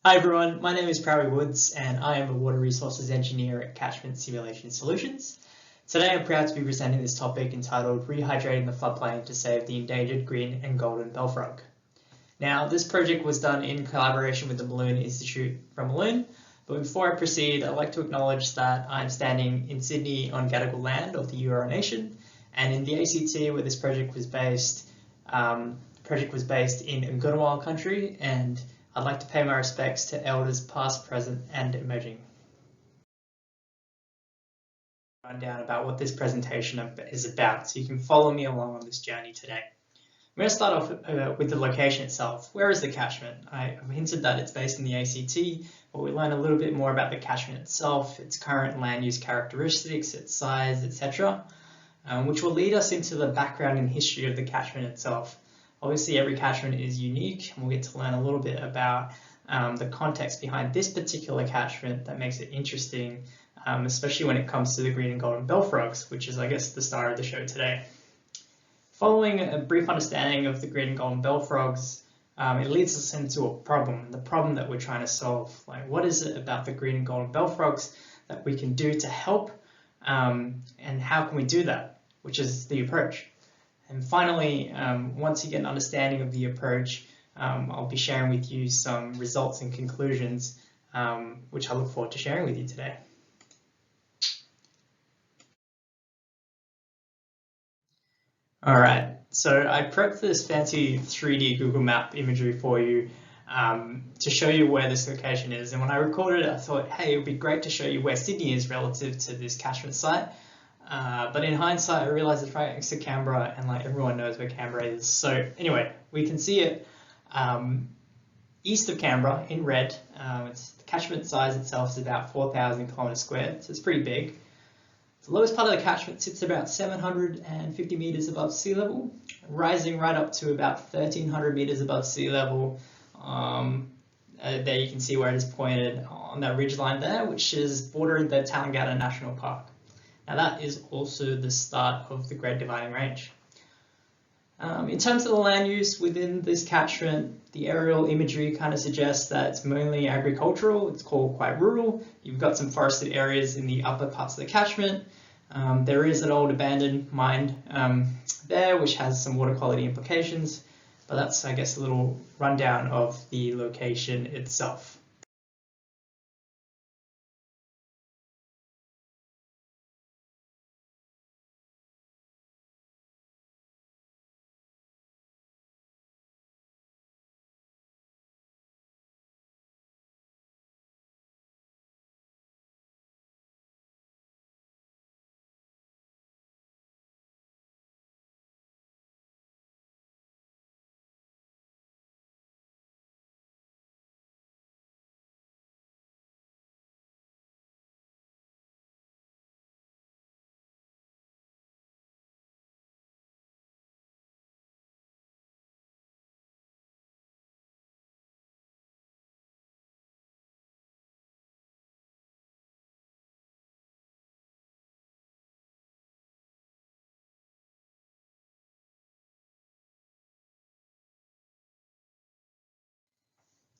Hi everyone, my name is Prawi Woods and I am a Water Resources Engineer at Catchment Simulation Solutions. Today I'm proud to be presenting this topic entitled Rehydrating the Floodplain to Save the Endangered Green and Golden Bellfrog. Now this project was done in collaboration with the Malone Institute from Malone, but before I proceed I'd like to acknowledge that I'm standing in Sydney on Gadigal land of the Eora Nation, and in the ACT where this project was based, in Ngunnawal country, and I'd like to pay my respects to elders past, present and emerging. Rundown about what this presentation is about so you can follow me along on this journey today. I'm going to start off with the location itself. Where is the catchment? I've hinted that it's based in the ACT, but we learn a little bit more about the catchment itself, its current land use characteristics, its size, etc., which will lead us into the background and history of the catchment itself. Obviously, every catchment is unique, and we'll get to learn a little bit about the context behind this particular catchment that makes it interesting, especially when it comes to the green and golden bellfrogs, which is, I guess, the star of the show today. Following a brief understanding of the green and golden bellfrogs, it leads us into a problem, the problem that we're trying to solve. Like, what is it about the green and golden bellfrogs that we can do to help, and how can we do that, which is the approach. And finally, once you get an understanding of the approach, I'll be sharing with you some results and conclusions, which I look forward to sharing with you today. All right, so I prepped this fancy 3D Google Map imagery for you to show you where this location is. And when I recorded it, I thought, hey, it would be great to show you where Sydney is relative to this catchment site. But in hindsight, I realized it's right next to Canberra, and like everyone knows where Canberra is. So anyway, we can see it east of Canberra in red. The catchment size itself is about 4,000 kilometers squared, so it's pretty big. The lowest part of the catchment sits about 750 meters above sea level, rising right up to about 1,300 meters above sea level. There you can see where it is pointed on that ridge line there, which is bordering the Tallangatta National Park. Now that is also the start of the Great Dividing Range. In terms of the land use within this catchment, the aerial imagery kind of suggests that it's mainly agricultural. It's called quite rural. You've got some forested areas in the upper parts of the catchment. There is an old abandoned mine there, which has some water quality implications, but that's, I guess, a little rundown of the location itself.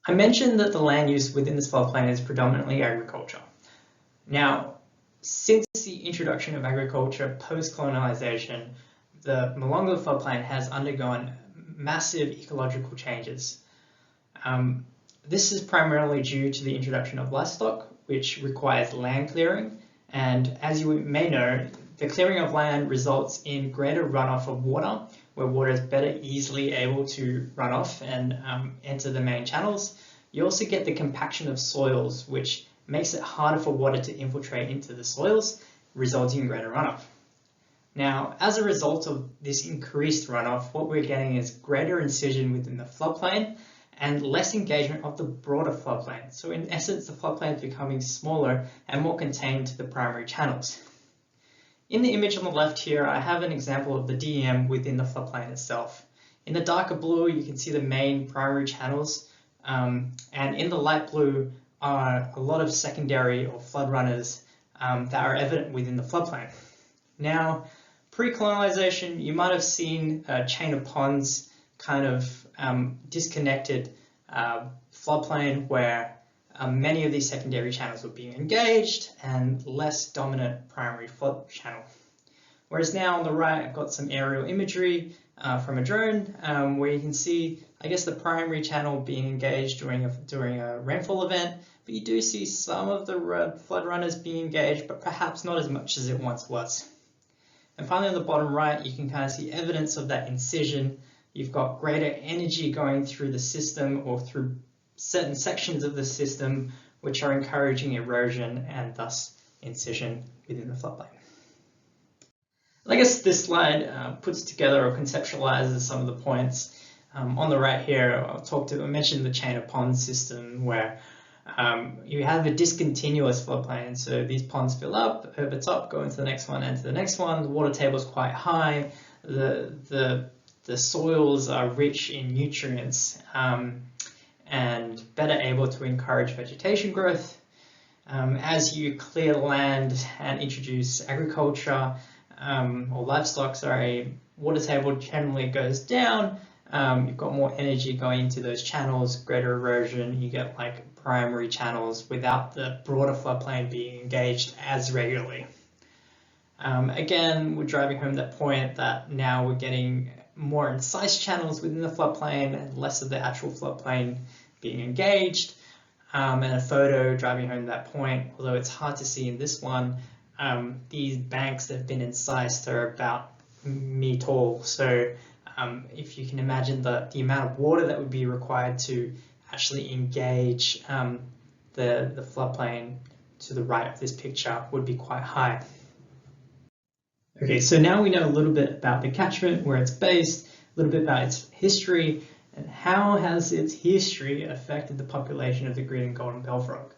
I mentioned that the land use within this floodplain is predominantly agriculture. Now, since the introduction of agriculture post-colonization, the Molonglo floodplain has undergone massive ecological changes. This is primarily due to the introduction of livestock, which requires land clearing. And as you may know, the clearing of land results in greater runoff of water, where water is better easily able to run off and enter the main channels. You also get the compaction of soils, which makes it harder for water to infiltrate into the soils, resulting in greater runoff. Now, as a result of this increased runoff, what we're getting is greater incision within the floodplain and less engagement of the broader floodplain. So in essence, the floodplain is becoming smaller and more contained to the primary channels. In the image on the left here, I have an example of the DEM within the floodplain itself. In the darker blue, you can see the main primary channels, and in the light blue are a lot of secondary or flood runners that are evident within the floodplain. Now, pre-colonization, you might have seen a chain of ponds kind of disconnected floodplain where many of these secondary channels were being engaged and less dominant primary flood channel. Whereas now on the right, I've got some aerial imagery from a drone where you can see, I guess, the primary channel being engaged during a rainfall event, but you do see some of the flood runners being engaged, but perhaps not as much as it once was. And finally, on the bottom right, you can kind of see evidence of that incision. You've got greater energy going through the system or through certain sections of the system, which are encouraging erosion and thus incision within the floodplain. I guess this slide puts together or conceptualizes some of the points. On the right here, I mentioned the chain of ponds system where you have a discontinuous floodplain. So these ponds fill up over top, go into the next one and to the next one. The water table is quite high. The soils are rich in nutrients and better able to encourage vegetation growth. As you clear land and introduce agriculture or livestock, water table generally goes down. You've got more energy going into those channels, greater erosion. You get like primary channels without the broader floodplain being engaged as regularly. Again, we're driving home that point that now we're getting more incised channels within the floodplain and less of the actual floodplain being engaged. And a photo driving home that point, although it's hard to see in this one, these banks that have been incised are about me tall. So if you can imagine the amount of water that would be required to actually engage the floodplain to the right of this picture would be quite high. Okay, so now we know a little bit about the catchment, where it's based, a little bit about its history, and how has its history affected the population of the green and golden bell frog.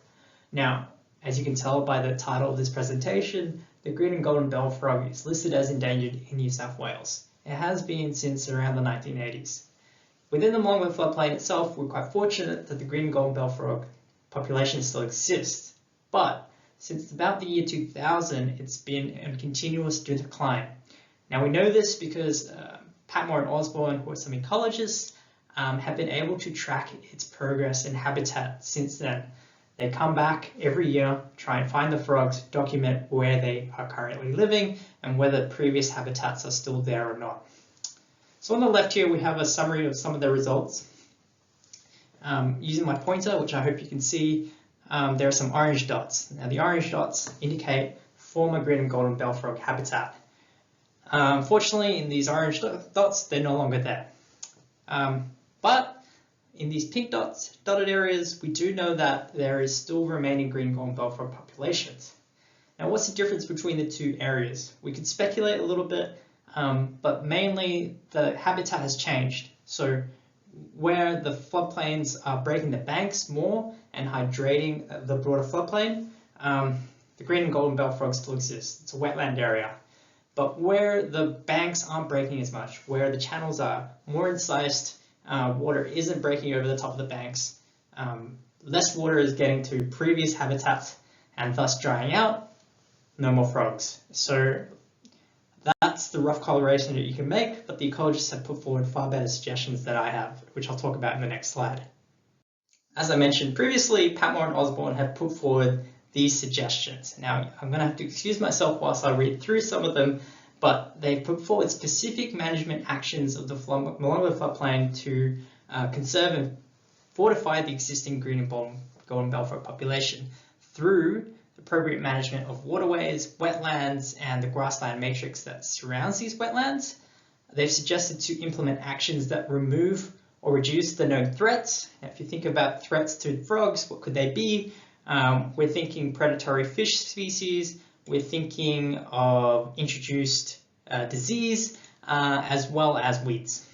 Now, as you can tell by the title of this presentation, the green and golden bell frog is listed as endangered in New South Wales. It has been since around the 1980s. Within the Molonglo floodplain itself, we're quite fortunate that the green and golden bell frog population still exists, but since about the year 2000, it's been in continuous decline. Now we know this because Patmore and Osborne, who are some ecologists, have been able to track its progress in habitat since then. They come back every year, try and find the frogs, document where they are currently living and whether previous habitats are still there or not. So on the left here, we have a summary of some of the results. Using my pointer, which I hope you can see, there are some orange dots. Now the orange dots indicate former green and golden bell frog habitat. Unfortunately, in these orange dots, they're no longer there. But in these pink dotted areas, we do know that there is still remaining green and golden bell frog populations. Now, what's the difference between the two areas? We could speculate a little bit, but mainly the habitat has changed. So where the floodplains are breaking the banks more and hydrating the broader floodplain, the green and golden bell frog still exists. It's a wetland area. But where the banks aren't breaking as much, where the channels are more incised, water isn't breaking over the top of the banks, less water is getting to previous habitats and thus drying out, no more frogs. So that's the rough correlation that you can make, but the ecologists have put forward far better suggestions than I have, which I'll talk about in the next slide. As I mentioned previously, Patmore and Osborne have put forward these suggestions. Now, I'm going to have to excuse myself whilst I read through some of them, but they put forward specific management actions of the Molonglo floodplain to conserve and fortify the existing green and golden bell frog population through the appropriate management of waterways, wetlands, and the grassland matrix that surrounds these wetlands. They've suggested to implement actions that remove or reduce the known threats. Now, if you think about threats to frogs, what could they be? We're thinking predatory fish species, we're thinking of introduced disease, as well as weeds.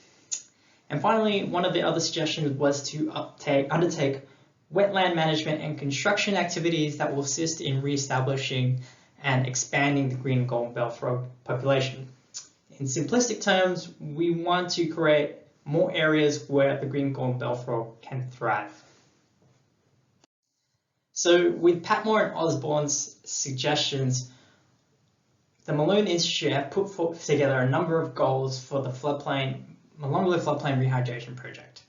And finally, one of the other suggestions was to undertake wetland management and construction activities that will assist in re-establishing and expanding the green and golden bell frog population. In simplistic terms, we want to create more areas where the green and golden bell frog can thrive. So with Patmore and Osborne's suggestions, the Malone Institute have put together a number of goals for the Molonglo floodplain rehydration project.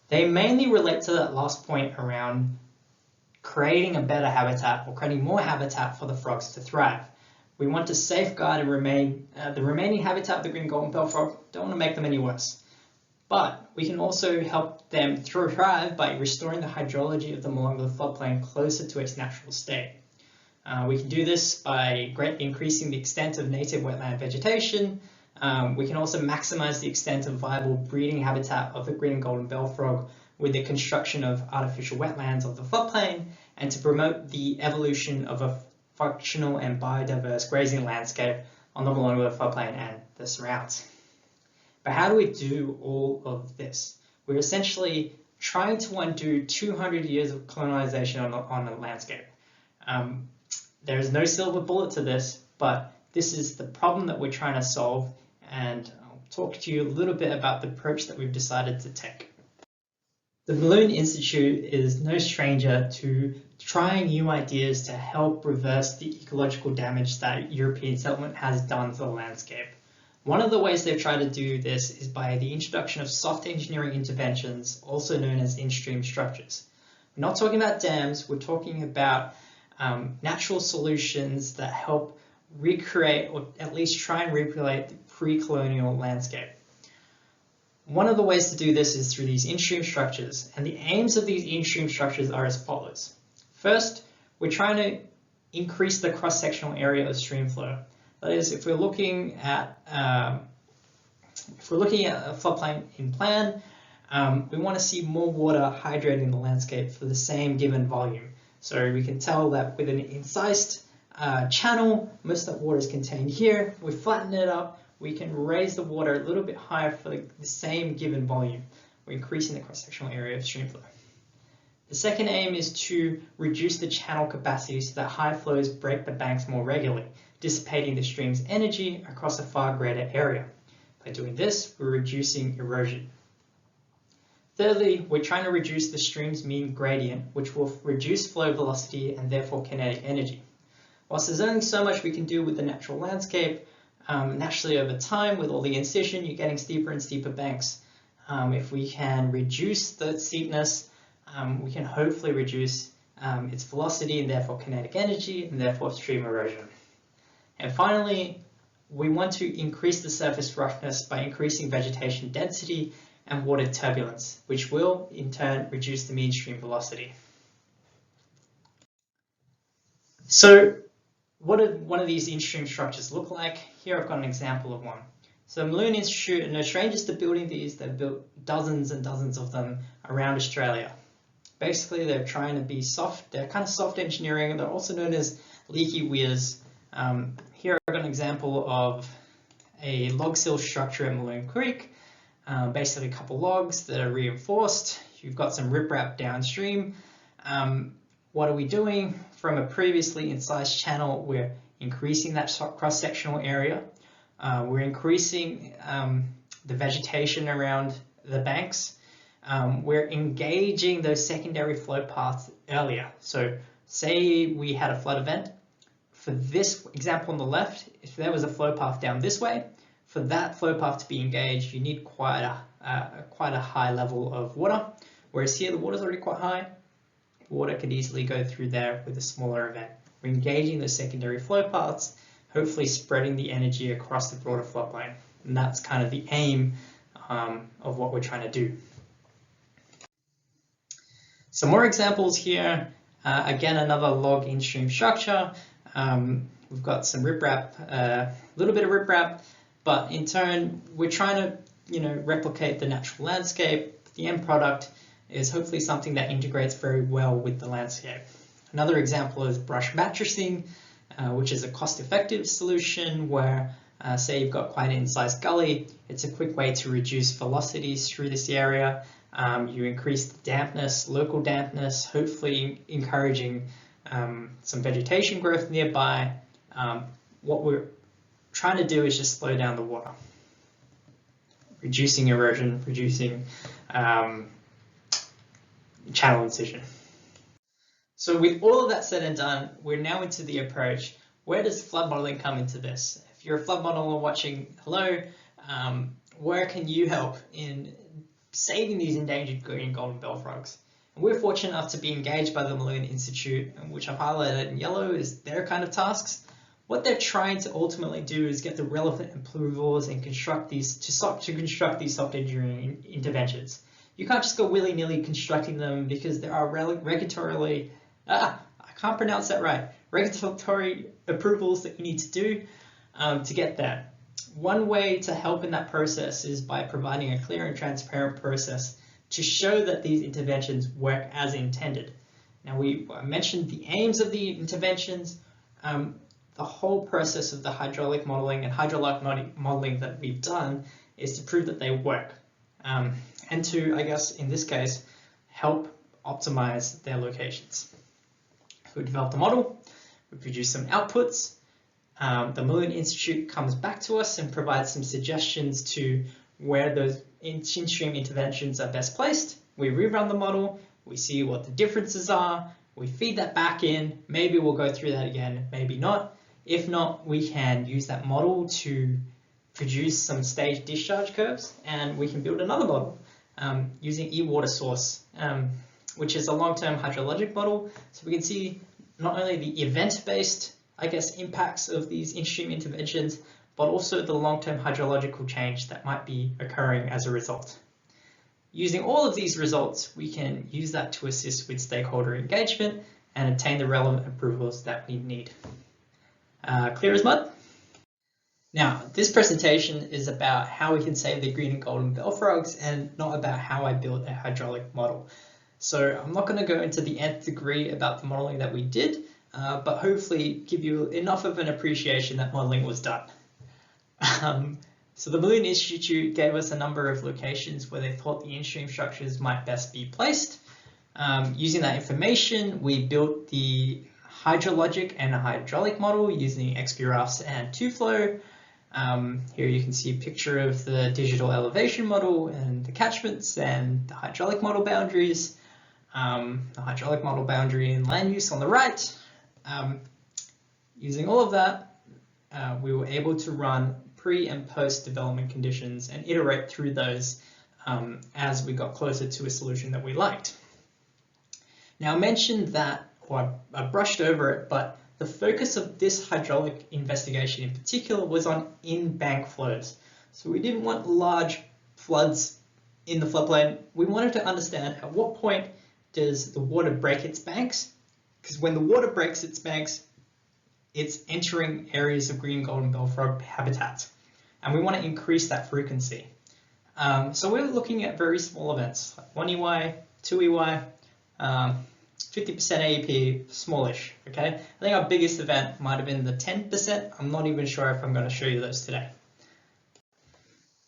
They mainly relate to that last point around creating a better habitat or creating more habitat for the frogs to thrive. We want to safeguard and the remaining habitat of the green golden bell frog, don't want to make them any worse. But we can also help them thrive by restoring the hydrology of the Molonglo floodplain closer to its natural state. We can do this by greatly increasing the extent of native wetland vegetation. We can also maximize the extent of viable breeding habitat of the green and golden bell frog with the construction of artificial wetlands of the floodplain, and to promote the evolution of a functional and biodiverse grazing landscape on the Molonglo floodplain and the surrounds. But how do we do all of this? We're essentially trying to undo 200 years of colonization on a landscape. There is no silver bullet to this, but this is the problem that we're trying to solve, and I'll talk to you a little bit about the approach that we've decided to take. The Balloon Institute is no stranger to trying new ideas to help reverse the ecological damage that European settlement has done to the landscape. One of the ways they've tried to do this is by the introduction of soft engineering interventions, also known as in-stream structures. We're not talking about dams, we're talking about natural solutions that help recreate, or at least try and recreate, the pre-colonial landscape. One of the ways to do this is through these in-stream structures, and the aims of these in-stream structures are as follows. First, we're trying to increase the cross-sectional area of stream flow. That is, if we're looking at a floodplain in plan, we want to see more water hydrating the landscape for the same given volume. So we can tell that with an incised channel, most of that water is contained here. We flatten it up, we can raise the water a little bit higher for the same given volume. We're increasing the cross-sectional area of stream flow. The second aim is to reduce the channel capacity so that high flows break the banks more regularly, dissipating the stream's energy across a far greater area. By doing this, we're reducing erosion. Thirdly, we're trying to reduce the stream's mean gradient, which will reduce flow velocity and therefore kinetic energy. Whilst there's only so much we can do with the natural landscape, naturally over time with all the incision, you're getting steeper and steeper banks. If we can reduce the steepness, we can hopefully reduce its velocity and therefore kinetic energy and therefore stream erosion. And finally, we want to increase the surface roughness by increasing vegetation density and water turbulence, which will in turn reduce the mean stream velocity. So what do one of these in-stream structures look like? Here I've got an example of one. So the Balloon Institute are no strangers to building these. They've built dozens and dozens of them around Australia. Basically, they're trying to be soft. They're kind of soft engineering. They're also known as leaky weirs. Here I've got an example of a log sill structure at Maloon Creek. Basically a couple logs that are reinforced. You've got some riprap downstream. What are we doing? From a previously incised channel, we're increasing that cross-sectional area. We're increasing the vegetation around the banks. We're engaging those secondary flow paths earlier. So say we had a flood event. For this example on the left, if there was a flow path down this way, for that flow path to be engaged, you need quite a high level of water. Whereas here, the water's already quite high. Water could easily go through there with a smaller event. We're engaging the secondary flow paths, hopefully spreading the energy across the broader floodplain. And that's kind of the aim of what we're trying to do. Some more examples here. Again, another log in-stream structure. We've got some riprap, a little bit of riprap, but in turn, we're trying to, replicate the natural landscape. The end product is hopefully something that integrates very well with the landscape. Another example is brush mattressing, which is a cost-effective solution where, say you've got quite an incised gully, it's a quick way to reduce velocities through this area. You increase the dampness, local dampness, hopefully encouraging some vegetation growth nearby. What we're trying to do is just slow down the water, reducing erosion, reducing channel incision. So with all of that said and done, we're now into the approach. Where does flood modeling come into this? If you're a flood modeler watching, hello, where can you help in saving these endangered green and golden bell frogs. And we're fortunate enough to be engaged by the Molonglo Institute, which I've highlighted in yellow is their kind of tasks. What they're trying to ultimately do is get the relevant approvals and construct these soft engineering interventions. You can't just go willy-nilly constructing them because there are regulatory approvals that you need to do to get there. One way to help in that process is by providing a clear and transparent process to show that these interventions work as intended. Now, I mentioned the aims of the interventions. The whole process of the hydraulic modeling and hydrologic modeling that we've done is to prove that they work and to, I guess, in this case, help optimize their locations. We developed a model, we produced some outputs. The Molonglo Institute comes back to us and provides some suggestions to where those in-stream interventions are best placed. We rerun the model, we see what the differences are, we feed that back in. Maybe we'll go through that again, maybe not. If not, we can use that model to produce some staged discharge curves, and we can build another model using e-water source, which is a long-term hydrologic model. So we can see not only the event-based, I guess, impacts of these in-stream interventions, but also the long-term hydrological change that might be occurring as a result. Using all of these results, we can use that to assist with stakeholder engagement and obtain the relevant approvals that we need. Clear as mud? Now, this presentation is about how we can save the green and golden bell frogs and not about how I built a hydraulic model. So I'm not going to go into the nth degree about the modeling that we did, but hopefully give you enough of an appreciation that modeling was done. So the Molonglo Institute gave us a number of locations where they thought the in-stream structures might best be placed. Using that information, we built the hydrologic and a hydraulic model using XPRFs and 2Flow. Here you can see a picture of the digital elevation model and the catchments and the hydraulic model boundaries. The hydraulic model boundary and land use on the right. Using all of that, we were able to run pre and post development conditions and iterate through those as we got closer to a solution that we liked. Now, I mentioned that, or I brushed over it, but the focus of this hydraulic investigation in particular was on in-bank flows. So we didn't want large floods in the floodplain. We wanted to understand at what point does the water break its banks, because when the water breaks its banks, it's entering areas of green golden bell frog habitat, and we want to increase that frequency. So we're looking at very small events, like 1 EY, 2 EY, 50% AEP, smallish, okay? I think our biggest event might have been the 10%. I'm not even sure if I'm going to show you those today.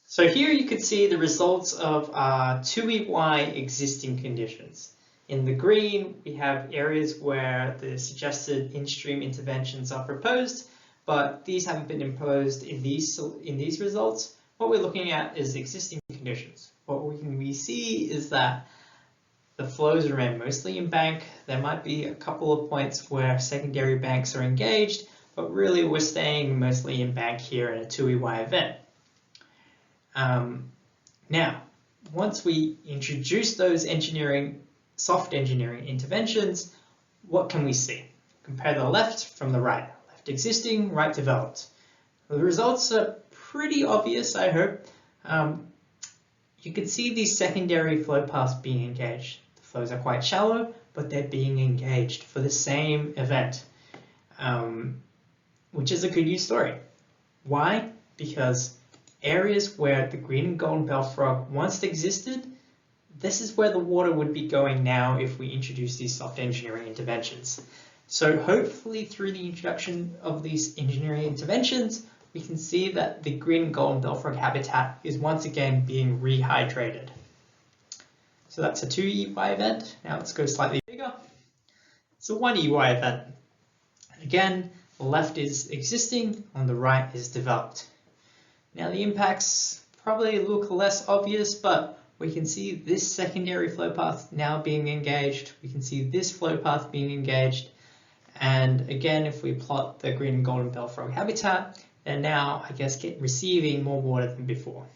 So here you can see the results of our 2 EY existing conditions. In the green, we have areas where the suggested in-stream interventions are proposed, but these haven't been imposed in these results. What we're looking at is existing conditions. What we see is that the flows remain mostly in bank. There might be a couple of points where secondary banks are engaged, but really we're staying mostly in bank here in a 2 EY event. Now, once we introduce those soft engineering interventions, what can we see? Compare the left from the right. Left existing, right developed. The results are pretty obvious, I hope. You can see these secondary flow paths being engaged. The flows are quite shallow, but they're being engaged for the same event, which is a good news story. Why? Because areas where the green and golden bell frog once existed, this is where the water would be going now if we introduce these soft engineering interventions. So hopefully through the introduction of these engineering interventions, we can see that the green and golden bell frog habitat is once again being rehydrated. So that's a 2 EY event. Now let's go slightly bigger. It's a 1 EY event. Again, the left is existing, on the right is developed. Now the impacts probably look less obvious, but we can see this secondary flow path now being engaged. We can see this flow path being engaged. And again, if we plot the green and golden bell frog habitat, they're now, I guess, receiving more water than before.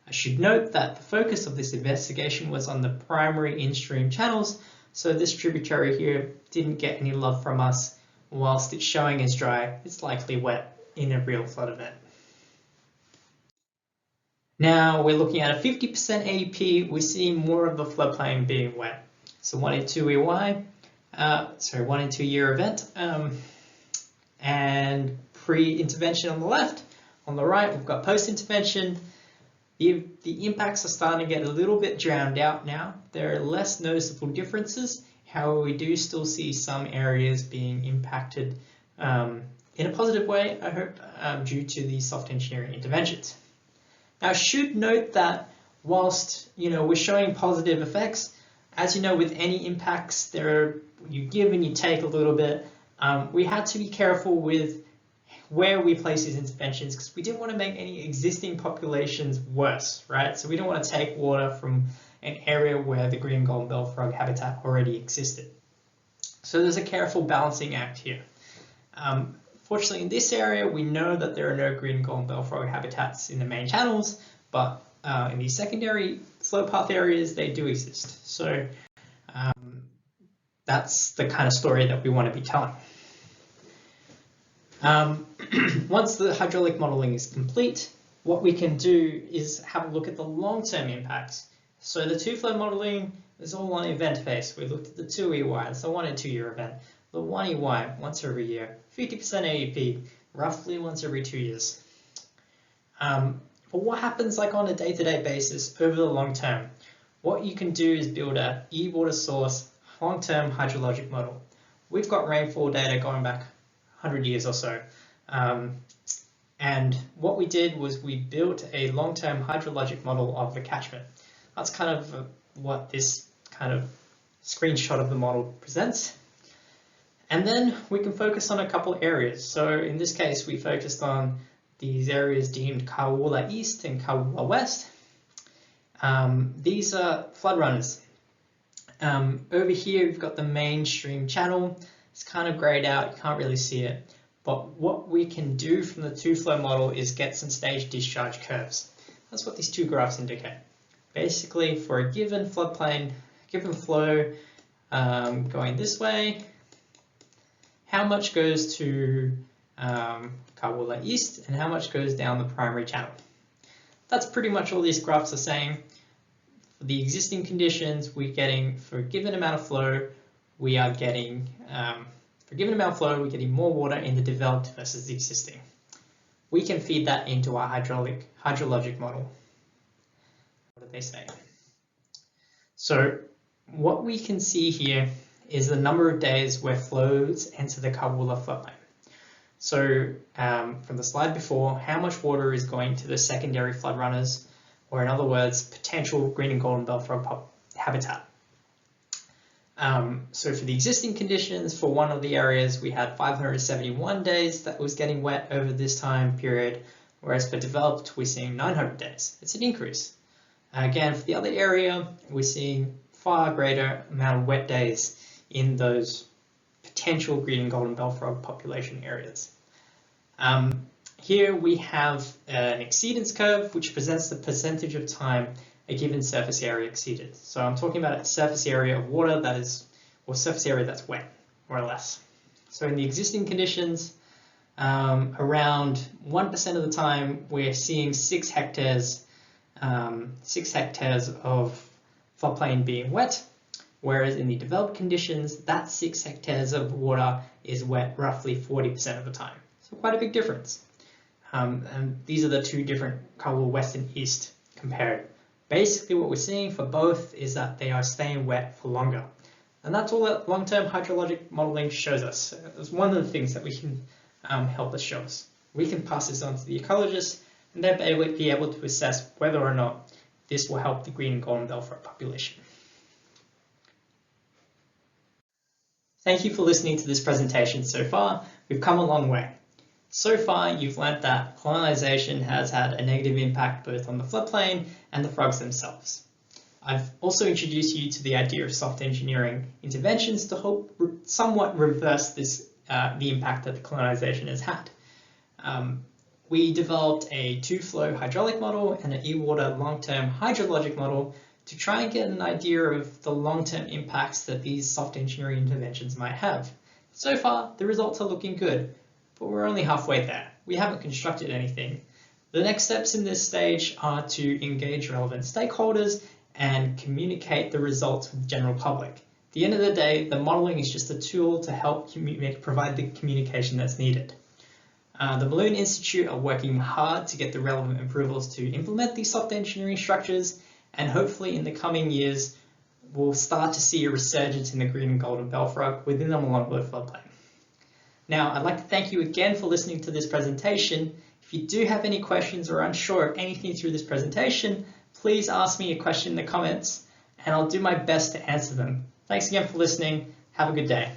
I should note that the focus of this investigation was on the primary in-stream channels, so this tributary here didn't get any love from us. Whilst it's showing as dry, it's likely wet in a real flood event. Now we're looking at a 50% AEP, we see more of the floodplain being wet. So 1 in 2 EY, 1 in 2 year event, and pre-intervention on the left. On the right, we've got post-intervention. The impacts are starting to get a little bit drowned out now. There are less noticeable differences. However, we do still see some areas being impacted in a positive way, I hope, due to the soft engineering interventions. Now, I should note that whilst we're showing positive effects, as you know, with any impacts, you give and you take a little bit. We had to be careful with where we place these interventions because we didn't want to make any existing populations worse, right? So we don't want to take water from an area where the green golden bell frog habitat already existed. So there's a careful balancing act here. Fortunately, in this area, we know that there are no green golden bell frog habitats in the main channels, but in these secondary flow path areas, they do exist. So that's the kind of story that we want to be telling. Once the hydraulic modeling is complete, what we can do is have a look at the long-term impacts. So the two-flow modeling is all on event base. We looked at the 2 EY, that's a 1 in 2 year event. The 1 EY, once every year. 50% AEP, roughly once every 2 years. But what happens like on a day-to-day basis over the long term? What you can do is build a e-water source long-term hydrologic model. We've got rainfall data going back 100 years or so. And what we did was we built a long-term hydrologic model of the catchment. That's kind of what this kind of screenshot of the model presents. And then we can focus on a couple areas. So in this case, we focused on these areas deemed Kawula East and Kawula West. These are flood runners. Over here, we've got the mainstream channel. It's kind of grayed out, you can't really see it. But what we can do from the two-flow model is get some stage discharge curves. That's what these two graphs indicate. Basically, for a given floodplain, given flow going this way, how much goes to Kawula East and how much goes down the primary channel. That's pretty much all these graphs are saying. For the existing conditions, we're getting, for a given amount of flow, we are getting, for a given amount of flow, we're getting more water in the developed versus the existing. We can feed that into our hydrologic model. What do they say? So what we can see here is the number of days where flows enter the Kawula floodplain. So from the slide before, how much water is going to the secondary flood runners, or in other words, potential green and golden bell frog habitat. So for the existing conditions, for one of the areas, we had 571 days that was getting wet over this time period, whereas for developed, we're seeing 900 days. It's an increase. Again, for the other area, we're seeing far greater amount of wet days in those potential green and golden bell frog population areas. Here we have an exceedance curve, which presents the percentage of time a given surface area exceeded. So I'm talking about a surface area of water that is, or surface area that's wet, more or less. So in the existing conditions, around 1% of the time, we're seeing 6 hectares of floodplain being wet, whereas in the developed conditions, that 6 hectares of water is wet roughly 40% of the time. So quite a big difference. And these are the two different Kawula West and East compared. Basically what we're seeing for both is that they are staying wet for longer. And that's all that long-term hydrologic modeling shows us. It's one of the things that we can help us show us. We can pass this on to the ecologists and they'll be able to assess whether or not this will help the green and golden bell frog population. Thank you for listening to this presentation so far. We've come a long way. So far, you've learnt that colonization has had a negative impact both on the floodplain and the frogs themselves. I've also introduced you to the idea of soft engineering interventions to help somewhat reverse this, the impact that the colonization has had. We developed a two-flow hydraulic model and an e-water long-term hydrologic model to try and get an idea of the long-term impacts that these soft engineering interventions might have. So far, the results are looking good, but we're only halfway there. We haven't constructed anything. The next steps in this stage are to engage relevant stakeholders and communicate the results with the general public. At the end of the day, the modeling is just a tool to help provide the communication that's needed. The Balloon Institute are working hard to get the relevant approvals to implement these soft engineering structures, and hopefully in the coming years, we'll start to see a resurgence in the green and golden bellfrog within the Molonglo floodplain. Now, I'd like to thank you again for listening to this presentation. If you do have any questions or unsure of anything through this presentation, please ask me a question in the comments, and I'll do my best to answer them. Thanks again for listening. Have a good day.